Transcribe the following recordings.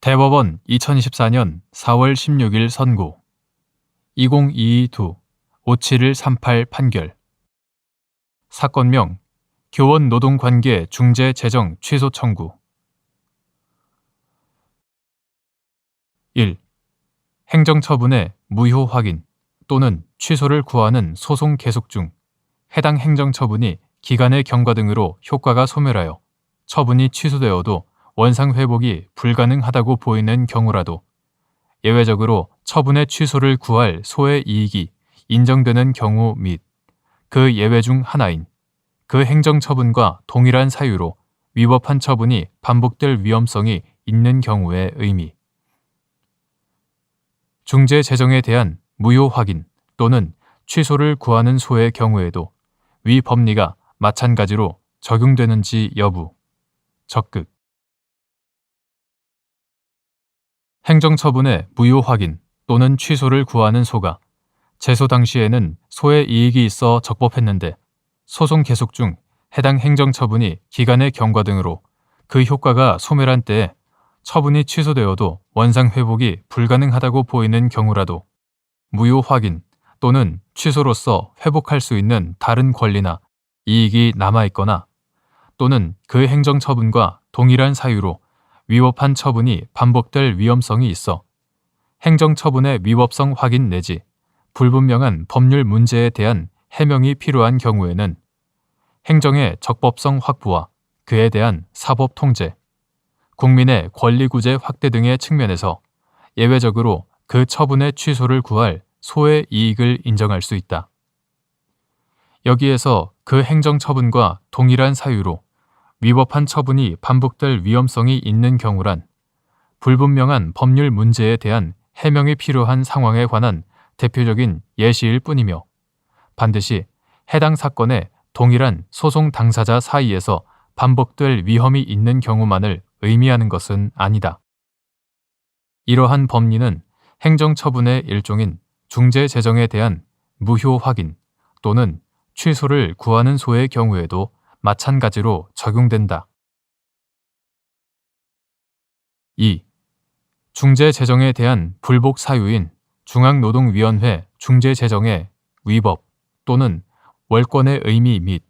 대법원 2024년 4월 16일 선고 2022-5738 판결 사건명 교원 노동관계 중재 재정 취소 청구 1. 행정처분의 무효 확인 또는 취소를 구하는 소송 계속 중 해당 행정처분이 기간의 경과 등으로 효과가 소멸하여 처분이 취소되어도 원상 회복이 불가능하다고 보이는 경우라도 예외적으로 처분의 취소를 구할 소의 이익이 인정되는 경우 및 그 예외 중 하나인 그 행정처분과 동일한 사유로 위법한 처분이 반복될 위험성이 있는 경우의 의미. 중재 재정에 대한 무효 확인 또는 취소를 구하는 소의 경우에도 위 법리가 마찬가지로 적용되는지 여부. 적극. 행정처분의 무효 확인 또는 취소를 구하는 소가 제소 당시에는 소의 이익이 있어 적법했는데 소송 계속 중 해당 행정처분이 기간의 경과 등으로 그 효과가 소멸한 때에 처분이 취소되어도 원상 회복이 불가능하다고 보이는 경우라도 무효 확인 또는 취소로서 회복할 수 있는 다른 권리나 이익이 남아있거나 또는 그 행정처분과 동일한 사유로 위법한 처분이 반복될 위험성이 있어 행정처분의 위법성 확인 내지 불분명한 법률 문제에 대한 해명이 필요한 경우에는 행정의 적법성 확보와 그에 대한 사법 통제, 국민의 권리구제 확대 등의 측면에서 예외적으로 그 처분의 취소를 구할 소의 이익을 인정할 수 있다. 여기에서 그 행정처분과 동일한 사유로 위법한 처분이 반복될 위험성이 있는 경우란 불분명한 법률 문제에 대한 해명이 필요한 상황에 관한 대표적인 예시일 뿐이며 반드시 해당 사건의 동일한 소송 당사자 사이에서 반복될 위험이 있는 경우만을 의미하는 것은 아니다. 이러한 법리는 행정처분의 일종인 중재재정에 대한 무효 확인 또는 취소를 구하는 소의 경우에도 마찬가지로 적용된다. 2. 중재재정에 대한 불복 사유인 중앙노동위원회 중재재정의 위법 또는 월권의 의미 및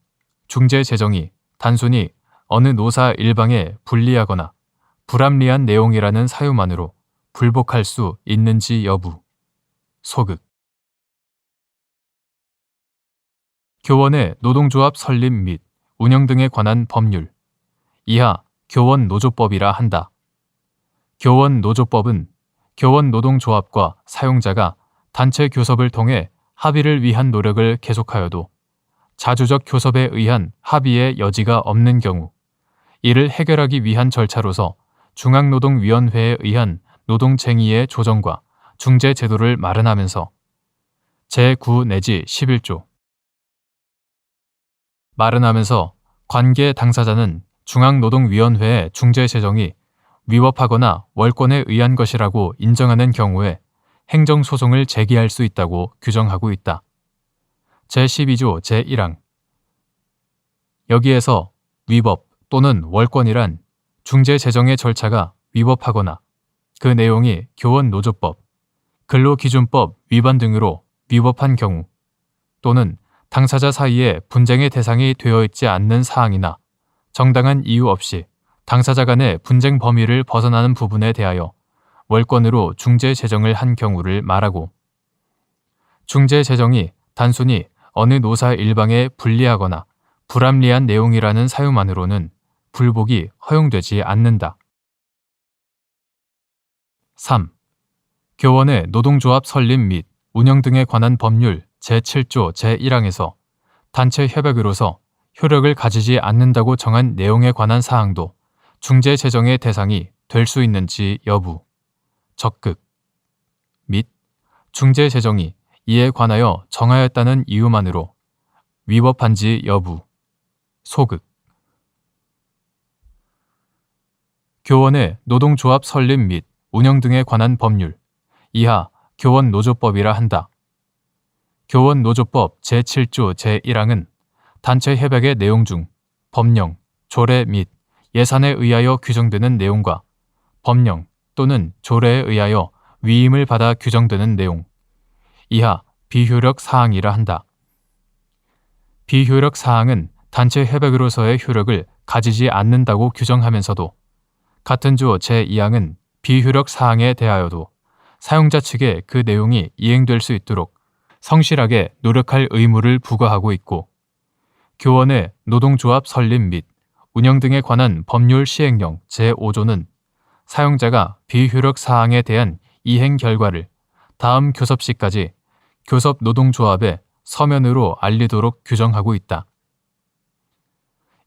중재재정이 단순히 어느 노사 일방에 불리하거나 불합리한 내용이라는 사유만으로 불복할 수 있는지 여부. 소극. 교원의 노동조합 설립 및 운영 등에 관한 법률. 이하 교원노조법이라 한다. 교원노조법은 교원노동조합과 사용자가 단체 교섭을 통해 합의를 위한 노력을 계속하여도 자주적 교섭에 의한 합의의 여지가 없는 경우 이를 해결하기 위한 절차로서 중앙노동위원회에 의한 노동쟁의의 조정과 중재 제도를 마련하면서 제9 내지 11조 마련하면서 관계 당사자는 중앙노동위원회의 중재 재정이 위법하거나 월권에 의한 것이라고 인정하는 경우에 행정소송을 제기할 수 있다고 규정하고 있다. 제12조 제1항 여기에서 위법 또는 월권이란 중재재정의 절차가 위법하거나 그 내용이 교원노조법, 근로기준법 위반 등으로 위법한 경우 또는 당사자 사이에 분쟁의 대상이 되어 있지 않는 사항이나 정당한 이유 없이 당사자 간의 분쟁 범위를 벗어나는 부분에 대하여 월권으로 중재재정을 한 경우를 말하고 중재재정이 단순히 어느 노사 일방에 불리하거나 불합리한 내용이라는 사유만으로는 불복이 허용되지 않는다. 3. 교원의 노동조합 설립 및 운영 등에 관한 법률 제7조 제1항에서 단체 협약으로서 효력을 가지지 않는다고 정한 내용에 관한 사항도 중재재정의 대상이 될 수 있는지 여부. 적극. 및 중재재정이 이에 관하여 정하였다는 이유만으로 위법한지 여부. 소극. 교원의 노동조합 설립 및 운영 등에 관한 법률 이하 교원노조법이라 한다. 교원노조법 제7조 제1항은 단체 협약의 내용 중 법령, 조례 및 예산에 의하여 규정되는 내용과 법령 또는 조례에 의하여 위임을 받아 규정되는 내용, 이하 비효력 사항이라 한다. 비효력 사항은 단체 협약으로서의 효력을 가지지 않는다고 규정하면서도 같은 조 제2항은 비효력 사항에 대하여도 사용자 측에 그 내용이 이행될 수 있도록 성실하게 노력할 의무를 부과하고 있고, 교원의 노동조합 설립 및 운영 등에 관한 법률 시행령 제5조는 사용자가 비효력 사항에 대한 이행 결과를 다음 교섭 시까지 교섭 노동조합에 서면으로 알리도록 규정하고 있다.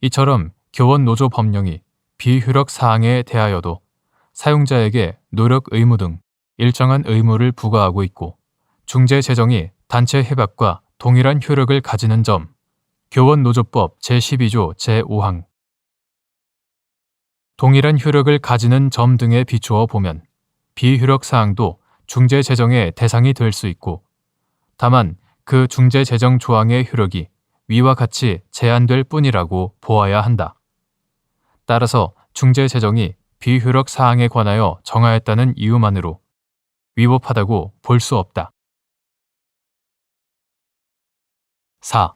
이처럼 교원 노조 법령이 비효력 사항에 대하여도 사용자에게 노력 의무 등 일정한 의무를 부과하고 있고, 중재재정이 단체 협약과 동일한 효력을 가지는 점, 교원노조법 제12조 제5항. 동일한 효력을 가지는 점 등에 비추어 보면 비효력 사항도 중재재정의 대상이 될 수 있고, 다만 그 중재재정 조항의 효력이 위와 같이 제한될 뿐이라고 보아야 한다. 따라서 중재재정이 비효력 사항에 관하여 정하였다는 이유만으로 위법하다고 볼 수 없다. 4.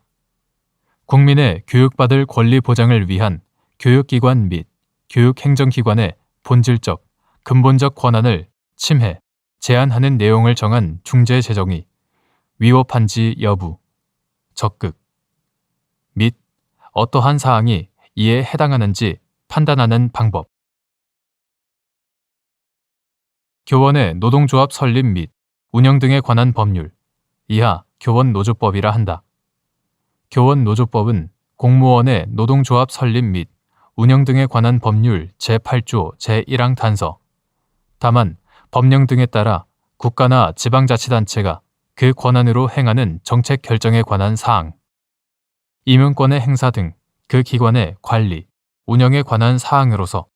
국민의 교육받을 권리 보장을 위한 교육기관 및 교육행정기관의 본질적, 근본적 권한을 침해, 제한하는 내용을 정한 중재재정이 위법한지 여부, 적극, 및 어떠한 사항이 이에 해당하는지 판단하는 방법. 교원의 노동조합 설립 및 운영 등에 관한 법률, 이하 교원노조법이라 한다. 교원노조법은 공무원의 노동조합 설립 및 운영 등에 관한 법률 제8조 제1항 단서, 다만 법령 등에 따라 국가나 지방자치단체가 그 권한으로 행하는 정책 결정에 관한 사항, 임용권의 행사 등 그 기관의 관리, 운영에 관한 사항으로서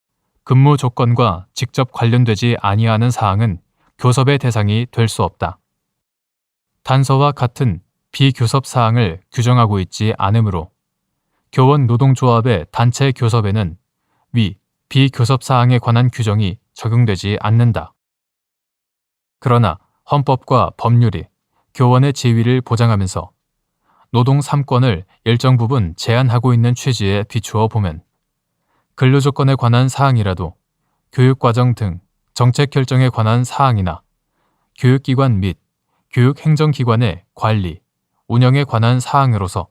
근무 조건과 직접 관련되지 아니하는 사항은 교섭의 대상이 될 수 없다. 단서와 같은 비교섭 사항을 규정하고 있지 않으므로 교원 노동조합의 단체 교섭에는 위 비교섭 사항에 관한 규정이 적용되지 않는다. 그러나 헌법과 법률이 교원의 지위를 보장하면서 노동 3권을 일정 부분 제한하고 있는 취지에 비추어 보면 근로조건에 관한 사항이라도 교육과정 등 정책 결정에 관한 사항이나 교육기관 및 교육행정기관의 관리, 운영에 관한 사항으로서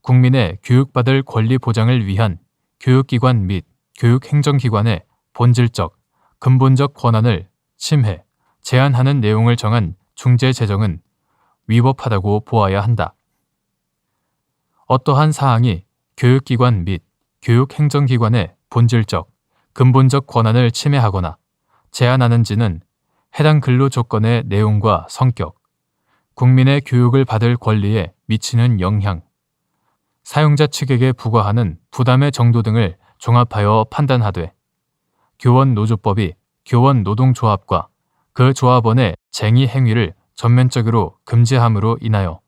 국민의 교육받을 권리 보장을 위한 교육기관 및 교육행정기관의 본질적, 근본적 권한을 침해, 제한하는 내용을 정한 중재재정은 위법하다고 보아야 한다. 어떠한 사항이 교육기관 및 교육행정기관의 본질적, 근본적 권한을 침해하거나 제한하는지는 해당 근로조건의 내용과 성격, 국민의 교육을 받을 권리에 미치는 영향, 사용자 측에게 부과하는 부담의 정도 등을 종합하여 판단하되 교원노조법이 교원노동조합과 그 조합원의 쟁의 행위를 전면적으로 금지함으로 인하여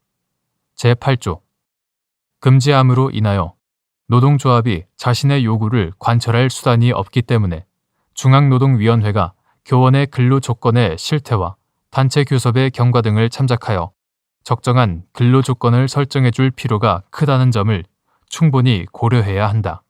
제8조 금지함으로 인하여 노동조합이 자신의 요구를 관철할 수단이 없기 때문에 중앙노동위원회가 교원의 근로조건의 실태와 단체 교섭의 경과 등을 참작하여 적정한 근로조건을 설정해 줄 필요가 크다는 점을 충분히 고려해야 한다.